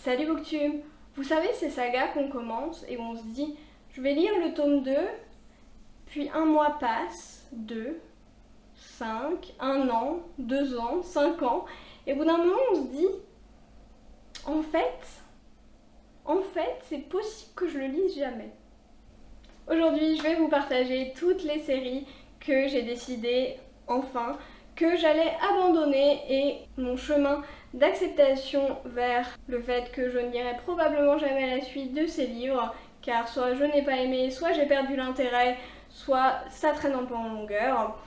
Salut Booktube! Vous savez ces sagas qu'on commence et où on se dit je vais lire le tome 2, puis un mois passe, 2, 5, 1 an, 2 ans, 5 ans, et au bout d'un moment on se dit en fait c'est possible que je le lise jamais. Aujourd'hui je vais vous partager toutes les séries que j'ai décidé enfin que j'allais abandonner et mon chemin d'acceptation vers le fait que je ne lirai probablement jamais la suite de ces livres, car soit je n'ai pas aimé, soit j'ai perdu l'intérêt, soit ça traîne un peu en longueur.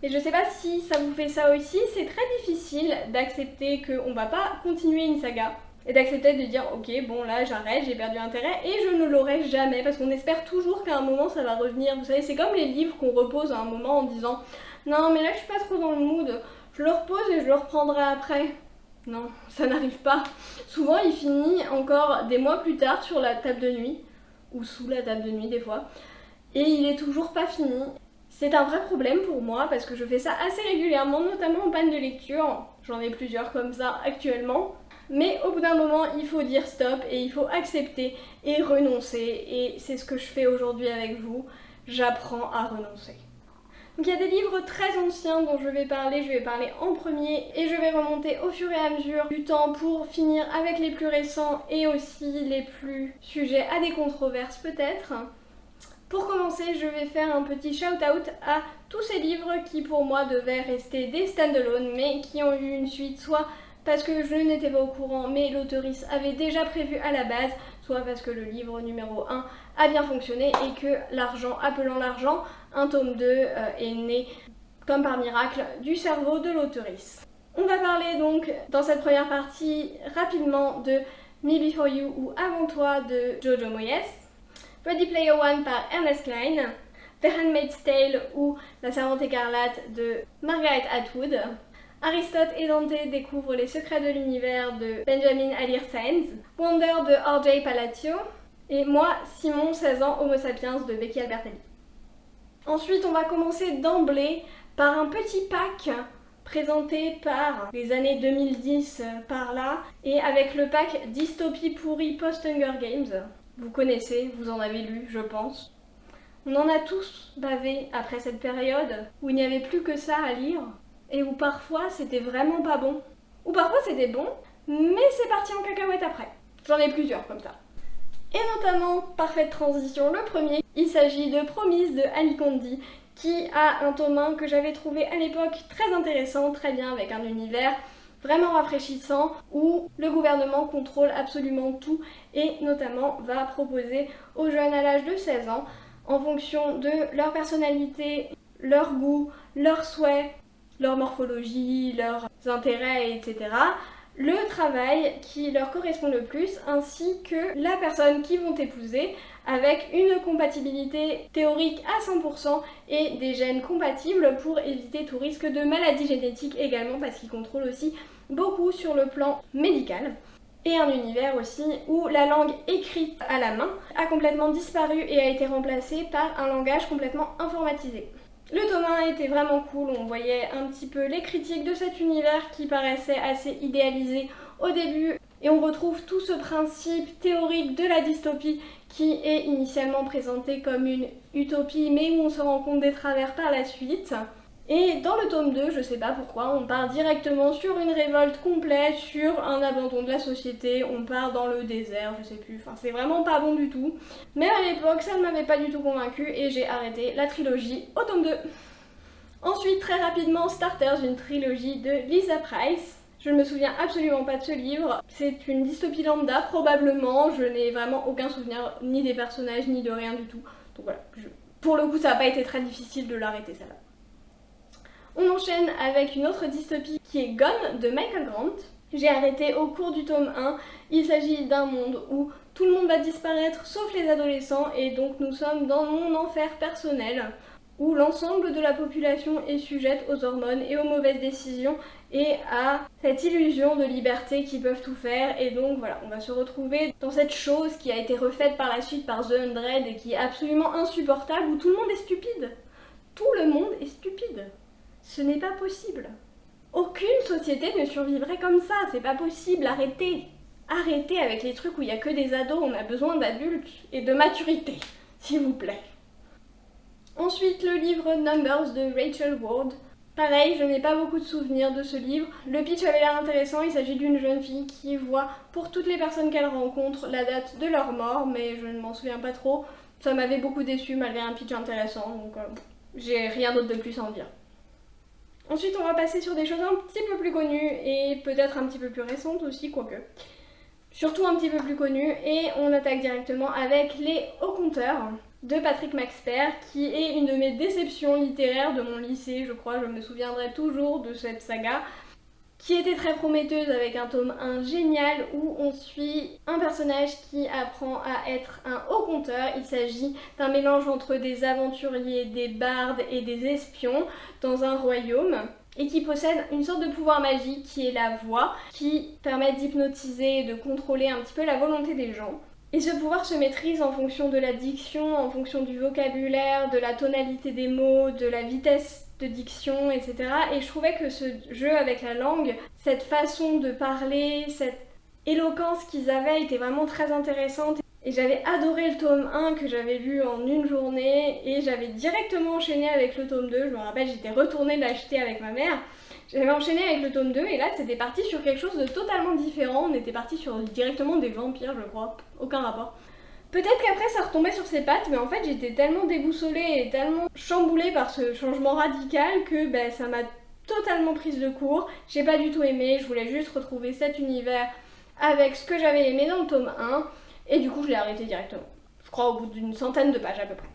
Et je sais pas si ça vous fait ça aussi, c'est très difficile d'accepter qu'on va pas continuer une saga et d'accepter de dire ok bon là j'arrête, j'ai perdu l'intérêt et je ne l'aurai jamais parce qu'on espère toujours qu'à un moment ça va revenir. Vous savez, c'est comme les livres qu'on repose à un moment en disant non mais là je suis pas trop dans le mood, je le repose et je le reprendrai après. Non, ça n'arrive pas. Souvent il finit encore des mois plus tard sur la table de nuit, ou sous la table de nuit des fois, et il est toujours pas fini. C'est un vrai problème pour moi parce que je fais ça assez régulièrement, notamment en panne de lecture. J'en ai plusieurs comme ça actuellement. Mais au bout d'un moment, il faut dire stop et il faut accepter et renoncer. Et c'est ce que je fais aujourd'hui avec vous. J'apprends à renoncer. Donc il y a des livres très anciens dont je vais parler en premier et je vais remonter au fur et à mesure du temps pour finir avec les plus récents et aussi les plus sujets à des controverses peut-être. Pour commencer, je vais faire un petit shout-out à tous ces livres qui pour moi devaient rester des stand-alone mais qui ont eu une suite, soit parce que je n'étais pas au courant mais l'auteurice avait déjà prévu à la base, soit parce que le livre numéro 1 a bien fonctionné et que l'argent appelant l'argent, un tome 2 est né comme par miracle du cerveau de l'auteurice. On va parler donc dans cette première partie rapidement de Me Before You ou Avant Toi de Jojo Moyes, Ready Player One par Ernest Cline, The Handmaid's Tale ou La Servante écarlate de Margaret Atwood, Aristote et Dante découvrent les secrets de l'univers de Benjamin Alir Sáenz, Wonder de R.J. Palacio, et moi, Simon, 16 ans, Homo sapiens de Becky Albertalli. Ensuite, on va commencer d'emblée par un petit pack présenté par les années 2010 par là, et avec le pack Dystopie pourrie post-Hunger Games. Vous connaissez, vous en avez lu, je pense. On en a tous bavé après cette période où il n'y avait plus que ça à lire et où parfois c'était vraiment pas bon. Ou parfois c'était bon, mais c'est parti en cacahuète après. J'en ai plusieurs comme ça. Et notamment, parfaite transition, le premier, il s'agit de Promise de Ali Kondi, qui a un tome 1 que j'avais trouvé à l'époque très intéressant, très bien, avec un univers vraiment rafraîchissant, où le gouvernement contrôle absolument tout et notamment va proposer aux jeunes à l'âge de 16 ans, en fonction de leur personnalité, leur goût, leurs souhaits, leur morphologie, leurs intérêts, etc., le travail qui leur correspond le plus, ainsi que la personne qu'ils vont épouser, avec une compatibilité théorique à 100% et des gènes compatibles pour éviter tout risque de maladie génétique également, parce qu'ils contrôlent aussi beaucoup sur le plan médical. Et un univers aussi où la langue écrite à la main a complètement disparu et a été remplacée par un langage complètement informatisé. Le tome 1 était vraiment cool, on voyait un petit peu les critiques de cet univers qui paraissait assez idéalisé au début et on retrouve tout ce principe théorique de la dystopie qui est initialement présenté comme une utopie mais où on se rend compte des travers par la suite. Et dans le tome 2, je sais pas pourquoi, on part directement sur une révolte complète, sur un abandon de la société, on part dans le désert, je sais plus, enfin c'est vraiment pas bon du tout. Mais à l'époque, ça ne m'avait pas du tout convaincue et j'ai arrêté la trilogie au tome 2. Ensuite, très rapidement, Starters, une trilogie de Lisa Price. Je ne me souviens absolument pas de ce livre, c'est une dystopie lambda probablement, je n'ai vraiment aucun souvenir ni des personnages ni de rien du tout. Donc voilà, pour le coup ça n'a pas été très difficile de l'arrêter celle-là. On enchaîne avec une autre dystopie qui est Gone de Michael Grant. J'ai arrêté au cours du tome 1. Il s'agit d'un monde où tout le monde va disparaître sauf les adolescents et donc nous sommes dans mon enfer personnel où l'ensemble de la population est sujette aux hormones et aux mauvaises décisions et à cette illusion de liberté qu'ils peuvent tout faire. Et donc voilà, on va se retrouver dans cette chose qui a été refaite par la suite par The Undread et qui est absolument insupportable où tout le monde est stupide. Tout le monde est stupide. Ce n'est pas possible. Aucune société ne survivrait comme ça, c'est pas possible, arrêtez. arrêtez avec les trucs où il n'y a que des ados, on a besoin d'adultes et de maturité, s'il vous plaît. Ensuite, le livre Numbers de Rachel Ward. Pareil, je n'ai pas beaucoup de souvenirs de ce livre. Le pitch avait l'air intéressant, il s'agit d'une jeune fille qui voit pour toutes les personnes qu'elle rencontre la date de leur mort, mais je ne m'en souviens pas trop. Ça m'avait beaucoup déçu malgré un pitch intéressant, donc j'ai rien d'autre de plus à en dire. Ensuite, on va passer sur des choses un petit peu plus connues et peut-être un petit peu plus récentes aussi, quoique. Surtout un petit peu plus connues, et on attaque directement avec Les Hauts Compteurs de Patrick Maxper, qui est une de mes déceptions littéraires de mon lycée, je crois, je me souviendrai toujours de cette saga, qui était très prometteuse avec un tome 1 génial où on suit un personnage qui apprend à être un haut conteur. Il s'agit d'un mélange entre des aventuriers, des bardes et des espions dans un royaume et qui possède une sorte de pouvoir magique qui est la voix, qui permet d'hypnotiser et de contrôler un petit peu la volonté des gens. Et ce pouvoir se maîtrise en fonction de la diction, en fonction du vocabulaire, de la tonalité des mots, de la vitesse de diction, etc. Et je trouvais que ce jeu avec la langue, cette façon de parler, cette éloquence qu'ils avaient était vraiment très intéressante. Et j'avais adoré le tome 1 que j'avais lu en une journée et j'avais directement enchaîné avec le tome 2. Je me rappelle, j'étais retournée l'acheter avec ma mère. J'avais enchaîné avec le tome 2 et là c'était parti sur quelque chose de totalement différent. On était parti sur directement des vampires, je crois. Aucun rapport. Peut-être qu'après ça retombait sur ses pattes, mais en fait j'étais tellement déboussolée et tellement chamboulée par ce changement radical que ça m'a totalement prise de court. J'ai pas du tout aimé, je voulais juste retrouver cet univers avec ce que j'avais aimé dans le tome 1 et du coup je l'ai arrêté directement. Je crois au bout d'une centaine de pages à peu près.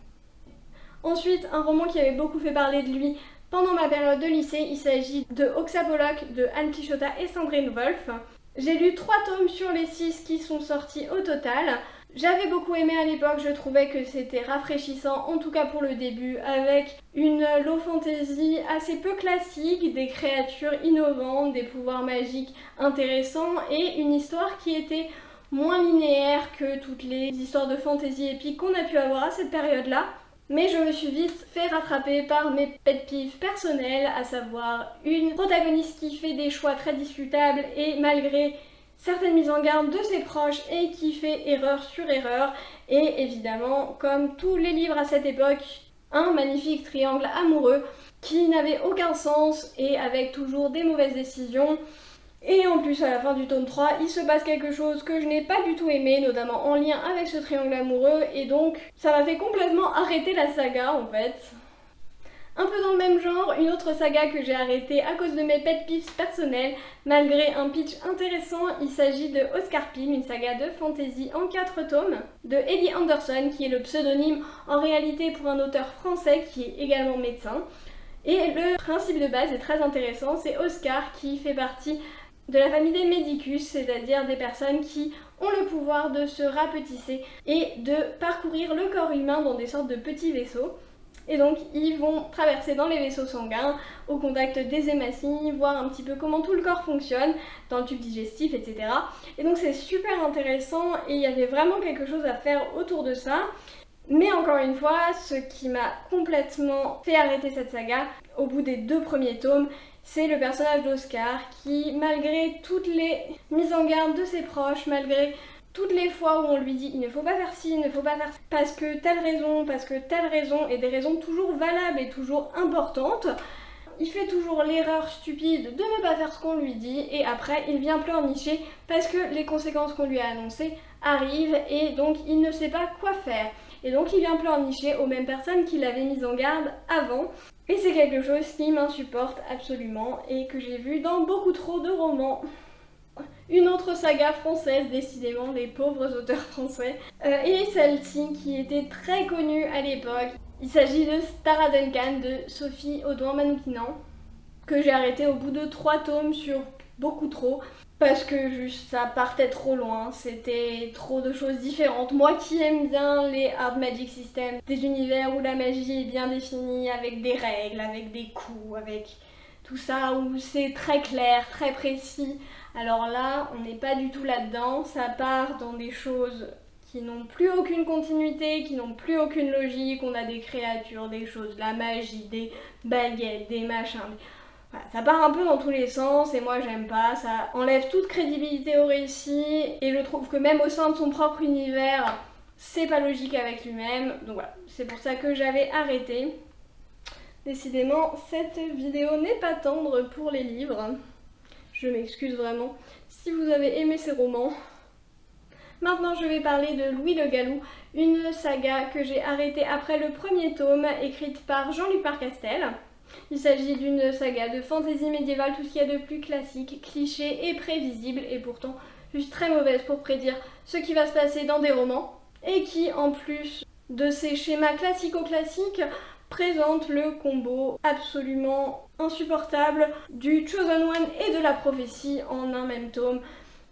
Ensuite, un roman qui avait beaucoup fait parler de lui pendant ma période de lycée, il s'agit de Oxapollock de Anne Pichota et Sandrine Wolf. J'ai lu 3 tomes sur les 6 qui sont sortis au total. J'avais beaucoup aimé à l'époque, je trouvais que c'était rafraîchissant, en tout cas pour le début, avec une low fantasy assez peu classique, des créatures innovantes, des pouvoirs magiques intéressants et une histoire qui était moins linéaire que toutes les histoires de fantasy épiques qu'on a pu avoir à cette période-là. Mais je me suis vite fait rattraper par mes pet peeves personnels, à savoir une protagoniste qui fait des choix très discutables et malgré certaines mises en garde de ses proches et qui fait erreur sur erreur. Et évidemment, comme tous les livres à cette époque, un magnifique triangle amoureux qui n'avait aucun sens et avec toujours des mauvaises décisions. Et en plus, à la fin du tome 3, il se passe quelque chose que je n'ai pas du tout aimé, notamment en lien avec ce triangle amoureux, et donc ça m'a fait complètement arrêter la saga en fait. Un peu dans le même genre, une autre saga que j'ai arrêtée à cause de mes pet peeves personnels, malgré un pitch intéressant, il s'agit de Oscar Pym, une saga de fantasy en 4 tomes, de Ellie Anderson, qui est le pseudonyme en réalité pour un auteur français qui est également médecin. Et le principe de base est très intéressant, c'est Oscar qui fait partie de la famille des Medicus, c'est-à-dire des personnes qui ont le pouvoir de se rapetisser et de parcourir le corps humain dans des sortes de petits vaisseaux. Et donc ils vont traverser dans les vaisseaux sanguins au contact des hématies, voir un petit peu comment tout le corps fonctionne, dans le tube digestif, etc. Et donc c'est super intéressant et il y avait vraiment quelque chose à faire autour de ça. Mais encore une fois, ce qui m'a complètement fait arrêter cette saga, au bout des 2 premiers tomes, c'est le personnage d'Oscar qui, malgré toutes les mises en garde de ses proches, malgré toutes les fois où on lui dit il ne faut pas faire ci, il ne faut pas faire ça, parce que telle raison, et des raisons toujours valables et toujours importantes, il fait toujours l'erreur stupide de ne pas faire ce qu'on lui dit et après il vient pleurnicher parce que les conséquences qu'on lui a annoncées arrivent et donc il ne sait pas quoi faire. Et donc il vient pleurnicher aux mêmes personnes qui l'avaient mis en garde avant. Et c'est quelque chose qui m'insupporte absolument et que j'ai vu dans beaucoup trop de romans. Une autre saga française, décidément, les pauvres auteurs français, et celle-ci qui était très connue à l'époque. Il s'agit de Tara Duncan de Sophie Audouin-Manoukian, que j'ai arrêté au bout de 3 tomes sur beaucoup trop, parce que juste ça partait trop loin, c'était trop de choses différentes. Moi qui aime bien les hard magic systems, des univers où la magie est bien définie, avec des règles, avec des coups, avec tout ça, où c'est très clair, très précis. Alors là, on n'est pas du tout là-dedans, ça part dans des choses qui n'ont plus aucune continuité, qui n'ont plus aucune logique, on a des créatures, des choses, de la magie, des baguettes, des machins. Voilà, ça part un peu dans tous les sens et moi j'aime pas, ça enlève toute crédibilité au récit et je trouve que même au sein de son propre univers, c'est pas logique avec lui-même. Donc voilà, c'est pour ça que j'avais arrêté. Décidément, cette vidéo n'est pas tendre pour les livres. Je m'excuse vraiment si vous avez aimé ces romans. Maintenant, je vais parler de Louis le Gallou, une saga que j'ai arrêtée après le premier tome, écrite par Jean-Luc Marcastel. Il s'agit d'une saga de fantasy médiévale, tout ce qu'il y a de plus classique, cliché et prévisible, et pourtant juste très mauvaise pour prédire ce qui va se passer dans des romans, et qui, en plus de ces schémas classico-classiques, présente le combo absolument insupportable du Chosen One et de la prophétie en un même tome,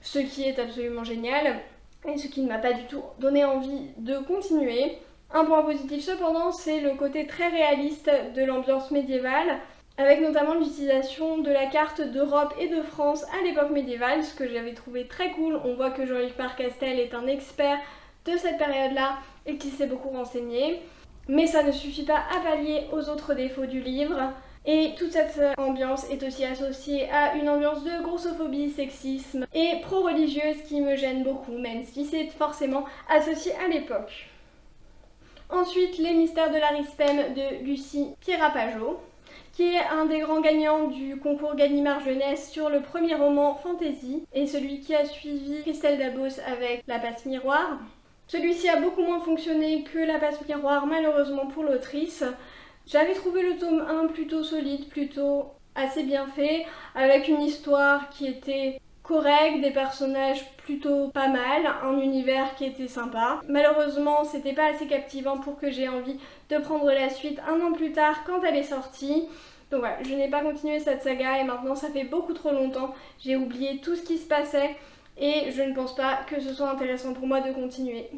ce qui est absolument génial, et ce qui ne m'a pas du tout donné envie de continuer. Un point positif cependant, c'est le côté très réaliste de l'ambiance médiévale, avec notamment l'utilisation de la carte d'Europe et de France à l'époque médiévale, ce que j'avais trouvé très cool. On voit que Jean-Luc Marcastel est un expert de cette période-là et qui s'est beaucoup renseigné. Mais ça ne suffit pas à pallier aux autres défauts du livre. Et toute cette ambiance est aussi associée à une ambiance de grossophobie, sexisme et pro-religieuse qui me gêne beaucoup, même si c'est forcément associé à l'époque. Ensuite, Les Mystères de l'Arispem de Lucie Pierapajot, qui est un des grands gagnants du concours Gallimard Jeunesse sur le premier roman fantasy, et celui qui a suivi Christelle Dabos avec La Passe Miroir. Celui-ci a beaucoup moins fonctionné que La Passe Miroir, malheureusement pour l'autrice. J'avais trouvé le tome 1 plutôt solide, plutôt assez bien fait, avec une histoire qui était correcte, des personnages plutôt pas mal, un univers qui était sympa. Malheureusement, c'était pas assez captivant pour que j'ai envie de prendre la suite un an plus tard quand elle est sortie. Donc voilà, je n'ai pas continué cette saga et maintenant ça fait beaucoup trop longtemps. J'ai oublié tout ce qui se passait et je ne pense pas que ce soit intéressant pour moi de continuer.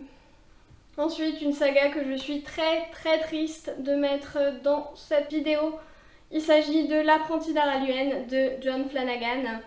Ensuite, une saga que je suis très triste de mettre dans cette vidéo. Il s'agit de L'Apprenti d'Araluen de John Flanagan.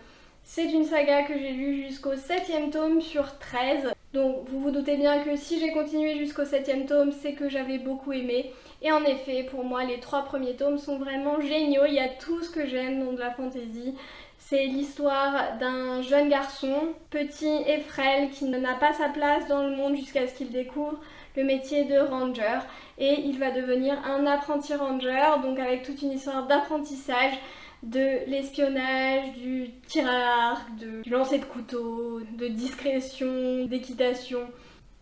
C'est une saga que j'ai lue jusqu'au 7e tome sur 13. Donc vous vous doutez bien que si j'ai continué jusqu'au 7e tome, c'est que j'avais beaucoup aimé. Et en effet, pour moi, les 3 premiers tomes sont vraiment géniaux. Il y a tout ce que j'aime dans de la fantasy. C'est l'histoire d'un jeune garçon, petit et frêle, qui n'a pas sa place dans le monde jusqu'à ce qu'il découvre le métier de ranger. Et il va devenir un apprenti ranger, donc avec toute une histoire d'apprentissage, de l'espionnage, du tir à l'arc, du lancer de couteau, de discrétion, d'équitation.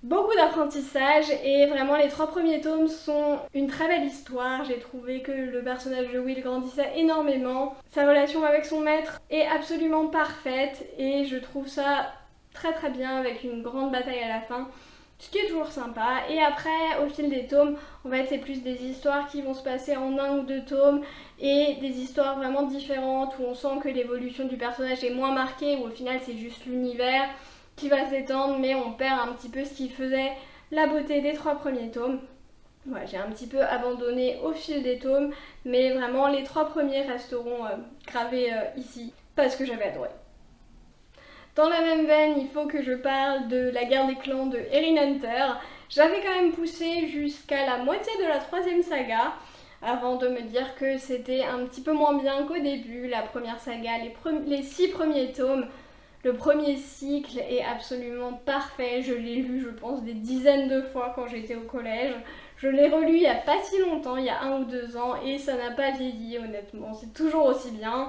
Beaucoup d'apprentissage et vraiment les 3 premiers tomes sont une très belle histoire. J'ai trouvé que le personnage de Will grandissait énormément. Sa relation avec son maître est absolument parfaite et je trouve ça très bien avec une grande bataille à la fin. Ce qui est toujours sympa. Et après, au fil des tomes, en fait, c'est plus des histoires qui vont se passer en 1 ou 2 tomes et des histoires vraiment différentes où on sent que l'évolution du personnage est moins marquée, où au final c'est juste l'univers qui va s'étendre, mais on perd un petit peu ce qui faisait la beauté des 3 premiers tomes. Ouais, j'ai un petit peu abandonné au fil des tomes, mais vraiment les 3 premiers resteront gravés ici parce que j'avais adoré. Dans la même veine, il faut que je parle de La Guerre des clans de Erin Hunter. J'avais quand même poussé jusqu'à la moitié de la 3e saga avant de me dire que c'était un petit peu moins bien qu'au début. La première saga, les 6 premiers tomes, le premier cycle est absolument parfait. Je l'ai lu, je pense, des dizaines de fois quand j'étais au collège. Je l'ai relu il n'y a pas si longtemps, il y a 1 ou 2 ans, et ça n'a pas vieilli honnêtement. C'est toujours aussi bien.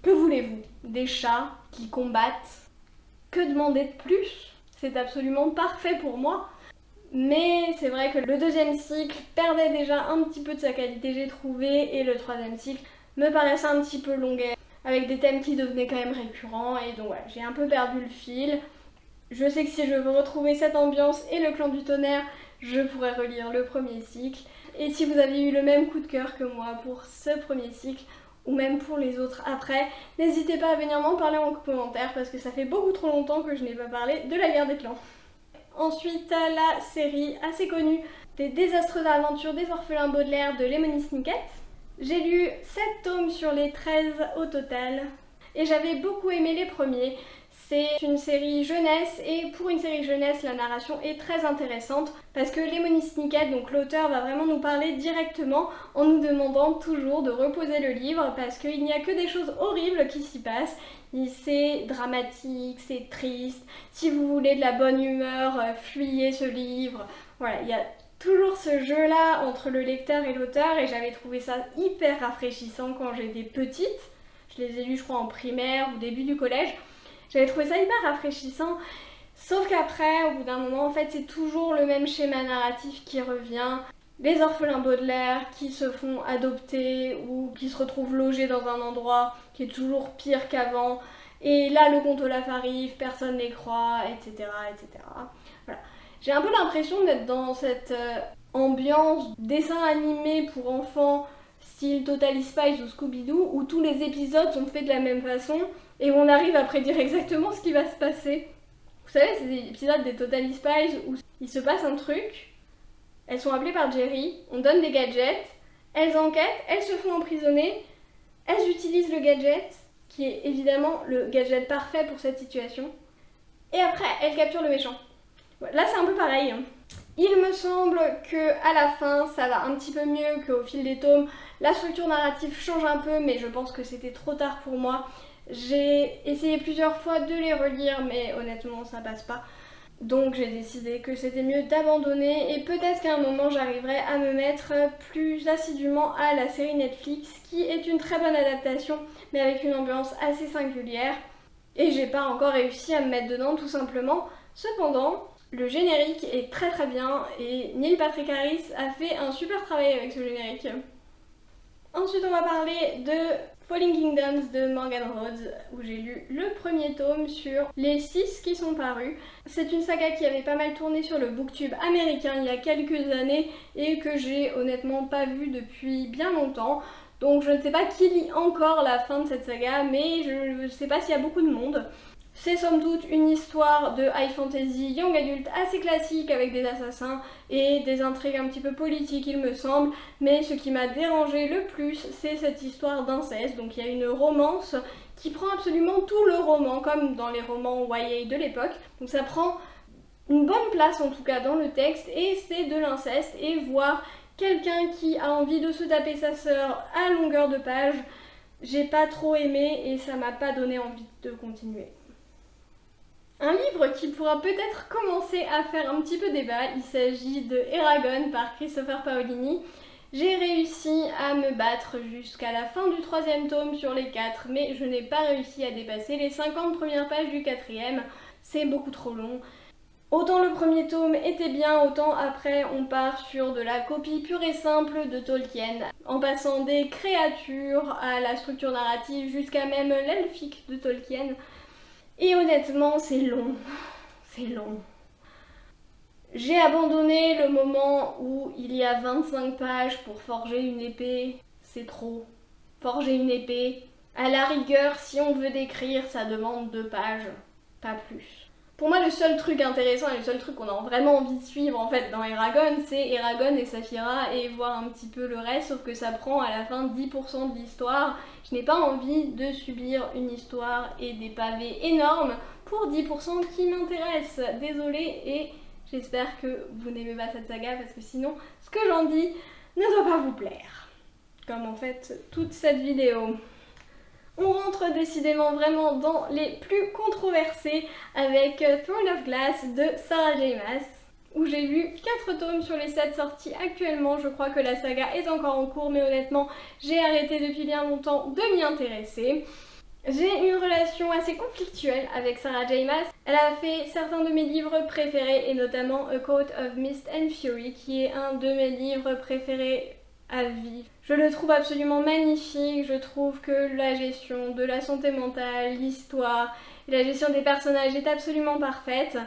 Que voulez-vous? Des chats qui combattent? Que demander de plus? C'est absolument parfait pour moi. Mais c'est vrai que le 2e cycle perdait déjà un petit peu de sa qualité, j'ai trouvé, et le 3e cycle me paraissait un petit peu longuet, avec des thèmes qui devenaient quand même récurrents, et donc voilà, j'ai un peu perdu le fil. Je sais que si je veux retrouver cette ambiance et le clan du tonnerre, je pourrais relire le 1er cycle. Et si vous avez eu le même coup de cœur que moi pour ce 1er cycle, ou même pour les autres après, n'hésitez pas à venir m'en parler en commentaire parce que ça fait beaucoup trop longtemps que je n'ai pas parlé de La Guerre des clans. Ensuite, la série assez connue des désastreuses aventures des orphelins Baudelaire de Lemony Snicket. J'ai lu 7 tomes sur les 13 au total et j'avais beaucoup aimé les premiers. C'est une série jeunesse et pour une série jeunesse, la narration est très intéressante parce que Lemony Snicket, donc l'auteur, va vraiment nous parler directement en nous demandant toujours de reposer le livre parce qu'il n'y a que des choses horribles qui s'y passent. C'est dramatique, c'est triste. Si vous voulez de la bonne humeur, fuyez ce livre. Voilà, il y a toujours ce jeu-là entre le lecteur et l'auteur et j'avais trouvé ça hyper rafraîchissant quand j'étais petite. Je les ai lus, je crois, en primaire ou début du collège. J'avais trouvé ça hyper rafraîchissant. Sauf qu'après, au bout d'un moment, en fait, c'est toujours le même schéma narratif qui revient. Les orphelins Baudelaire qui se font adopter ou qui se retrouvent logés dans un endroit qui est toujours pire qu'avant. Et là, le conte Olaf arrive, personne les croit, etc. etc. Voilà. J'ai un peu l'impression d'être dans cette ambiance dessin animé pour enfants, style Totally Spies ou Scooby-Doo, où tous les épisodes sont faits de la même façon et on arrive à prédire exactement ce qui va se passer. Vous savez, ces épisodes des Totally Spies où il se passe un truc, elles sont appelées par Jerry, on donne des gadgets, elles enquêtent, elles se font emprisonner, elles utilisent le gadget, qui est évidemment le gadget parfait pour cette situation, et après elles capturent le méchant. Là c'est un peu pareil. Il me semble que à la fin ça va un petit peu mieux qu'au fil des tomes. La structure narrative change un peu mais je pense que c'était trop tard pour moi. J'ai essayé plusieurs fois de les relire mais honnêtement ça passe pas. Donc j'ai décidé que c'était mieux d'abandonner et peut-être qu'à un moment j'arriverai à me mettre plus assidûment à la série Netflix qui est une très bonne adaptation mais avec une ambiance assez singulière. Et j'ai pas encore réussi à me mettre dedans tout simplement. Cependant, le générique est très très bien et Neil Patrick Harris a fait un super travail avec ce générique. Ensuite on va parler de Falling Kingdoms de Morgan Rhodes où j'ai lu le premier tome sur les 6 qui sont parus. C'est une saga qui avait pas mal tourné sur le booktube américain il y a quelques années et que j'ai honnêtement pas vu depuis bien longtemps. Donc je ne sais pas qui lit encore la fin de cette saga mais je ne sais pas s'il y a beaucoup de monde. C'est somme toute une histoire de high fantasy young adulte assez classique avec des assassins et des intrigues un petit peu politiques il me semble, mais ce qui m'a dérangé le plus c'est cette histoire d'inceste. Donc il y a une romance qui prend absolument tout le roman comme dans les romans YA de l'époque, donc ça prend une bonne place en tout cas dans le texte et c'est de l'inceste et voir quelqu'un qui a envie de se taper sa sœur à longueur de page, j'ai pas trop aimé et ça m'a pas donné envie de continuer. Un livre qui pourra peut-être commencer à faire un petit peu débat, il s'agit de Eragon par Christopher Paolini. J'ai réussi à me battre jusqu'à la fin du 3e tome sur les 4, mais je n'ai pas réussi à dépasser les 50 premières pages du 4e, c'est beaucoup trop long. Autant le premier tome était bien, autant après on part sur de la copie pure et simple de Tolkien, en passant des créatures à la structure narrative jusqu'à même l'elfique de Tolkien. Et honnêtement, c'est long. C'est long. J'ai abandonné le moment où il y a 25 pages pour forger une épée. C'est trop. Forger une épée, à la rigueur, si on veut décrire, ça demande 2 pages. Pas plus. Pour moi, le seul truc intéressant et le seul truc qu'on a vraiment envie de suivre en fait dans Eragon, c'est Eragon et Saphira et voir un petit peu le reste, sauf que ça prend à la fin 10% de l'histoire. Je n'ai pas envie de subir une histoire et des pavés énormes pour 10% qui m'intéressent. Désolée et j'espère que vous n'aimez pas cette saga parce que sinon, ce que j'en dis ne doit pas vous plaire. Comme en fait toute cette vidéo. On rentre décidément vraiment dans les plus controversés avec Throne of Glass de Sarah J. Maas, où j'ai lu 4 tomes sur les 7 sortis actuellement. Je crois que la saga est encore en cours, mais honnêtement, j'ai arrêté depuis bien longtemps de m'y intéresser. J'ai une relation assez conflictuelle avec Sarah J. Maas. Elle a fait certains de mes livres préférés, et notamment A Court of Mist and Fury, qui est un de mes livres préférés à vie. Je le trouve absolument magnifique, je trouve que la gestion de la santé mentale, l'histoire et la gestion des personnages est absolument parfaite.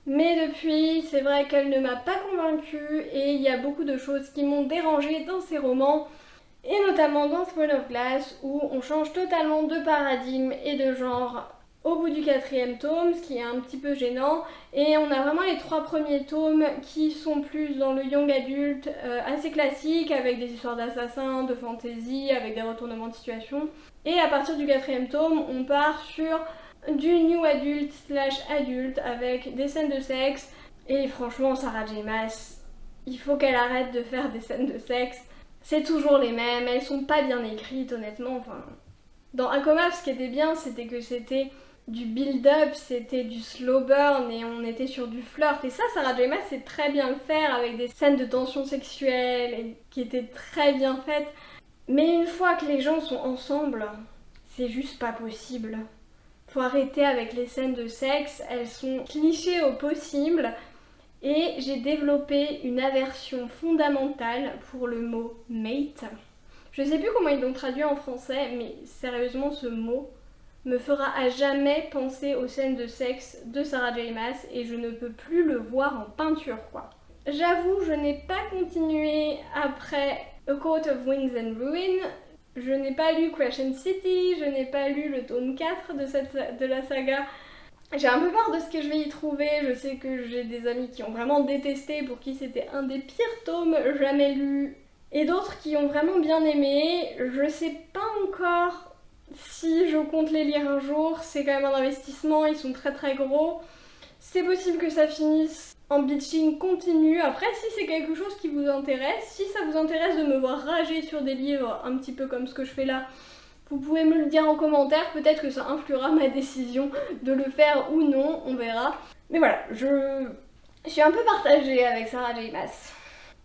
Mais depuis, c'est vrai qu'elle ne m'a pas convaincue et il y a beaucoup de choses qui m'ont dérangée dans ces romans. Et notamment dans Throne of Glass où on change totalement de paradigme et de genre au bout du 4e tome, ce qui est un petit peu gênant. Et on a vraiment les 3 premiers tomes qui sont plus dans le young adulte, assez classique, avec des histoires d'assassins, de fantasy, avec des retournements de situation. Et à partir du 4e tome, on part sur du new adulte / adulte avec des scènes de sexe. Et franchement, Sarah J. Maas, il faut qu'elle arrête de faire des scènes de sexe. C'est toujours les mêmes, elles sont pas bien écrites honnêtement. Enfin, dans Akoma, ce qui était bien, c'était que c'était du build-up, c'était du slow burn et on était sur du flirt. Et ça, Sarah J. Maas sait très bien le faire avec des scènes de tension sexuelle et qui étaient très bien faites. Mais une fois que les gens sont ensemble, c'est juste pas possible. Faut arrêter avec les scènes de sexe, elles sont clichés au possible. Et j'ai développé une aversion fondamentale pour le mot mate. Je sais plus comment ils l'ont traduit en français, mais sérieusement ce mot me fera à jamais penser aux scènes de sexe de Sarah J. Maas et je ne peux plus le voir en peinture quoi. J'avoue, je n'ai pas continué après A Court of Wings and Ruin, je n'ai pas lu Crescent City, je n'ai pas lu le tome 4 de la saga. J'ai un peu peur de ce que je vais y trouver, je sais que j'ai des amis qui ont vraiment détesté, pour qui c'était un des pires tomes jamais lus, et d'autres qui ont vraiment bien aimé. Je sais pas encore si je compte les lire un jour, c'est quand même un investissement, ils sont très très gros. C'est possible que ça finisse en bitching continu. Après, si c'est quelque chose qui vous intéresse, si ça vous intéresse de me voir rager sur des livres un petit peu comme ce que je fais là, vous pouvez me le dire en commentaire, peut-être que ça influera ma décision de le faire ou non, on verra. Mais voilà, je suis un peu partagée avec Sarah J. Maas.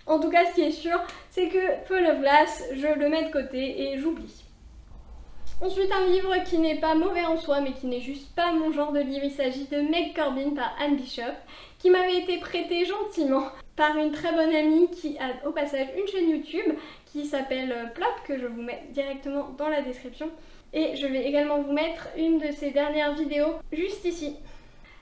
En tout cas, ce qui est sûr, c'est que Fall of Glass, je le mets de côté et j'oublie. Ensuite, un livre qui n'est pas mauvais en soi, mais qui n'est juste pas mon genre de livre. Il s'agit de Meg Corbin par Anne Bishop, qui m'avait été prêté gentiment par une très bonne amie qui a au passage une chaîne YouTube qui s'appelle Plop, que je vous mets directement dans la description. Et je vais également vous mettre une de ses dernières vidéos juste ici.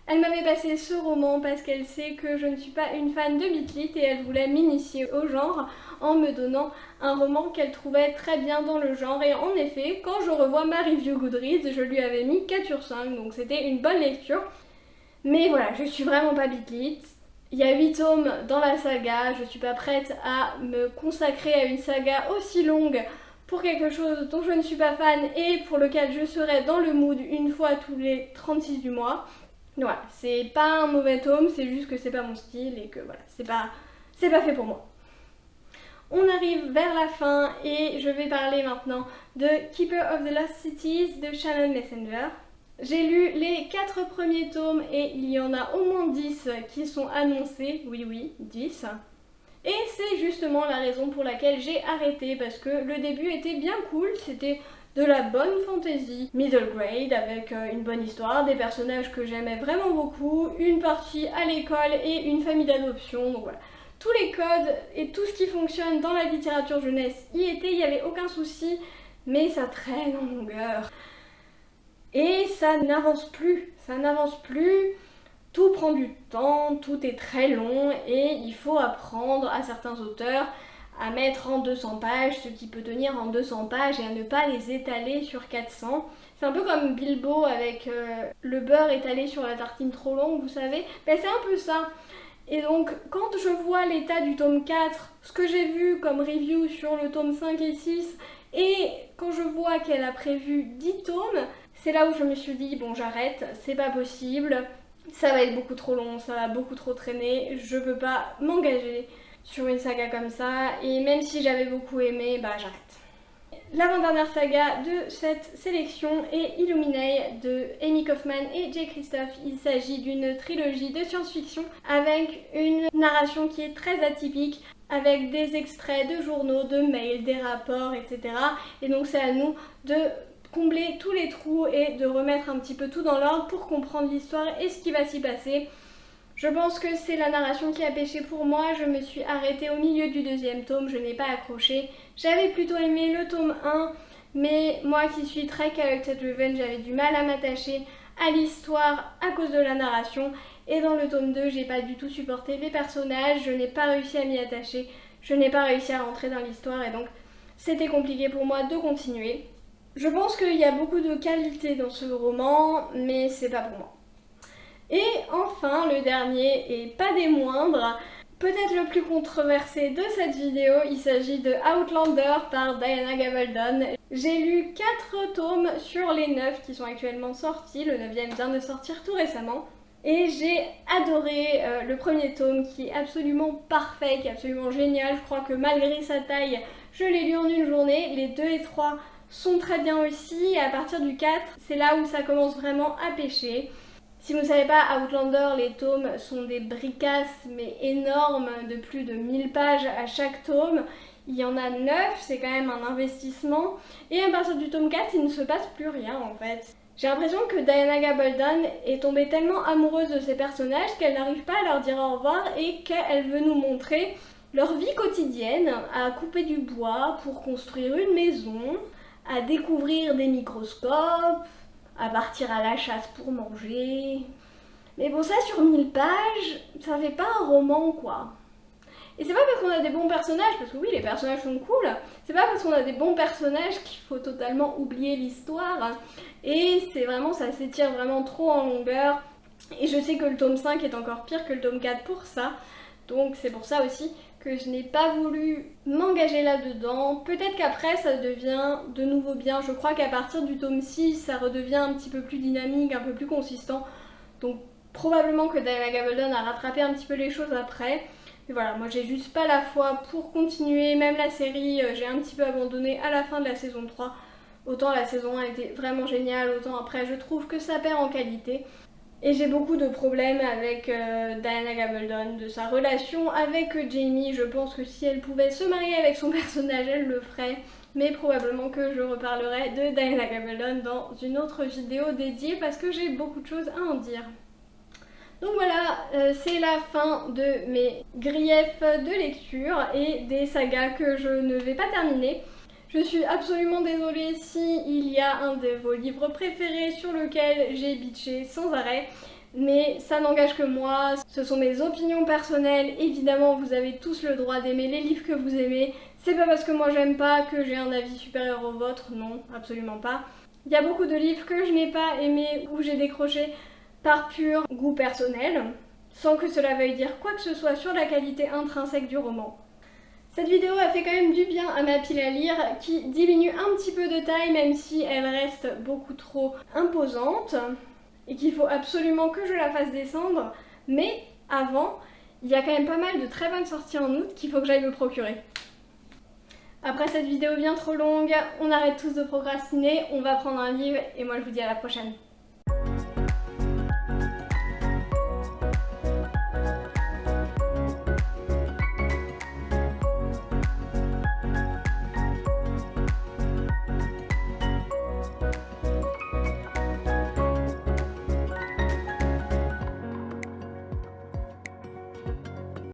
Elle m'avait passé ce roman parce qu'elle sait que je ne suis pas une fan de Beat Lit et elle voulait m'initier au genre en me donnant un roman qu'elle trouvait très bien dans le genre. Et en effet, quand je revois ma review Goodreads, je lui avais mis 4 sur 5, donc c'était une bonne lecture. Mais voilà, je suis vraiment pas Beat Lit. Il y a 8 tomes dans la saga, je suis pas prête à me consacrer à une saga aussi longue pour quelque chose dont je ne suis pas fan et pour lequel je serai dans le mood une fois tous les 36 du mois. Voilà, c'est pas un mauvais tome, c'est juste que c'est pas mon style et que voilà, c'est pas fait pour moi. On arrive vers la fin et je vais parler maintenant de Keeper of the Lost Cities de Shannon Messenger. J'ai lu les 4 premiers tomes et il y en a au moins 10 qui sont annoncés, oui, 10. Et c'est justement la raison pour laquelle j'ai arrêté, parce que le début était bien cool, c'était de la bonne fantasy middle grade avec une bonne histoire, des personnages que j'aimais vraiment beaucoup, une partie à l'école et une famille d'adoption, donc voilà. Tous les codes et tout ce qui fonctionne dans la littérature jeunesse y était, il n'y avait aucun souci, mais ça traîne en longueur. Et ça n'avance plus, tout prend du temps, tout est très long et il faut apprendre à certains auteurs à mettre en 200 pages ce qui peut tenir en 200 pages et à ne pas les étaler sur 400. C'est un peu comme Bilbo avec le beurre étalé sur la tartine trop longue, vous savez. Ben, c'est un peu ça. Et donc quand je vois l'état du tome 4, ce que j'ai vu comme review sur le tome 5 et 6, et quand je vois qu'elle a prévu 10 tomes, c'est là où je me suis dit bon j'arrête, c'est pas possible, ça va être beaucoup trop long, ça va beaucoup trop traîner, je peux pas m'engager sur une saga comme ça et même si j'avais beaucoup aimé, bah j'arrête. L'avant-dernière saga de cette sélection est Illuminae de Amy Kaufman et Jay Kristoff. Il s'agit d'une trilogie de science-fiction avec une narration qui est très atypique, avec des extraits de journaux, de mails, des rapports, etc. Et donc c'est à nous de combler tous les trous et de remettre un petit peu tout dans l'ordre pour comprendre l'histoire et ce qui va s'y passer. Je pense que c'est la narration qui a péché pour moi, je me suis arrêtée au milieu du 2e tome, je n'ai pas accroché. J'avais plutôt aimé le tome 1, mais moi qui suis très character driven, j'avais du mal à m'attacher à l'histoire à cause de la narration. Et dans le tome 2, j'ai pas du tout supporté les personnages, je n'ai pas réussi à m'y attacher, je n'ai pas réussi à rentrer dans l'histoire et donc c'était compliqué pour moi de continuer. Je pense qu'il y a beaucoup de qualité dans ce roman, mais c'est pas pour moi. Et enfin, le dernier, et pas des moindres, peut-être le plus controversé de cette vidéo, il s'agit de Outlander par Diana Gabaldon. J'ai lu 4 tomes sur les 9 qui sont actuellement sortis, le 9e vient de sortir tout récemment. Et j'ai adoré le premier tome qui est absolument parfait, qui est absolument génial. Je crois que malgré sa taille, je l'ai lu en une journée. Les 2 et 3 sont très bien aussi. Et à partir du 4, c'est là où ça commence vraiment à pêcher. Si vous ne savez pas, Outlander, les tomes sont des bricasses mais énormes de plus de 1000 pages à chaque tome. Il y en a 9, c'est quand même un investissement. Et à partir du tome 4, il ne se passe plus rien en fait. J'ai l'impression que Diana Gabaldon est tombée tellement amoureuse de ses personnages qu'elle n'arrive pas à leur dire au revoir et qu'elle veut nous montrer leur vie quotidienne, à couper du bois pour construire une maison, à découvrir des microscopes, à partir à la chasse pour manger. Mais bon, ça sur 1000 pages, ça fait pas un roman quoi. Et c'est pas parce qu'on a des bons personnages, parce que oui, les personnages sont cool, c'est pas parce qu'on a des bons personnages qu'il faut totalement oublier l'histoire. Et c'est vraiment, ça s'étire vraiment trop en longueur. Et je sais que le tome 5 est encore pire que le tome 4 pour ça. Donc c'est pour ça aussi que je n'ai pas voulu m'engager là-dedans. Peut-être qu'après ça devient de nouveau bien. Je crois qu'à partir du tome 6, ça redevient un petit peu plus dynamique, un peu plus consistant. Donc probablement que Diana Gabaldon a rattrapé un petit peu les choses après. Mais voilà, moi j'ai juste pas la foi pour continuer. Même la série, j'ai un petit peu abandonné à la fin de la saison 3. Autant la saison 1 était vraiment géniale, autant après je trouve que ça perd en qualité. Et j'ai beaucoup de problèmes avec Diana Gabaldon, de sa relation avec Jamie. Je pense que si elle pouvait se marier avec son personnage, elle le ferait. Mais probablement que je reparlerai de Diana Gabaldon dans une autre vidéo dédiée parce que j'ai beaucoup de choses à en dire. Donc voilà, c'est la fin de mes griefs de lecture et des sagas que je ne vais pas terminer. Je suis absolument désolée si il y a un de vos livres préférés sur lequel j'ai bitché sans arrêt, mais ça n'engage que moi, ce sont mes opinions personnelles, évidemment vous avez tous le droit d'aimer les livres que vous aimez, c'est pas parce que moi j'aime pas que j'ai un avis supérieur au vôtre, non, absolument pas. Il y a beaucoup de livres que je n'ai pas aimés ou j'ai décroché par pur goût personnel, sans que cela veuille dire quoi que ce soit sur la qualité intrinsèque du roman. Cette vidéo a fait quand même du bien à ma pile à lire qui diminue un petit peu de taille même si elle reste beaucoup trop imposante et qu'il faut absolument que je la fasse descendre. Mais avant, il y a quand même pas mal de très bonnes sorties en août qu'il faut que j'aille me procurer. Après cette vidéo bien trop longue, on arrête tous de procrastiner, on va prendre un livre et moi je vous dis à la prochaine.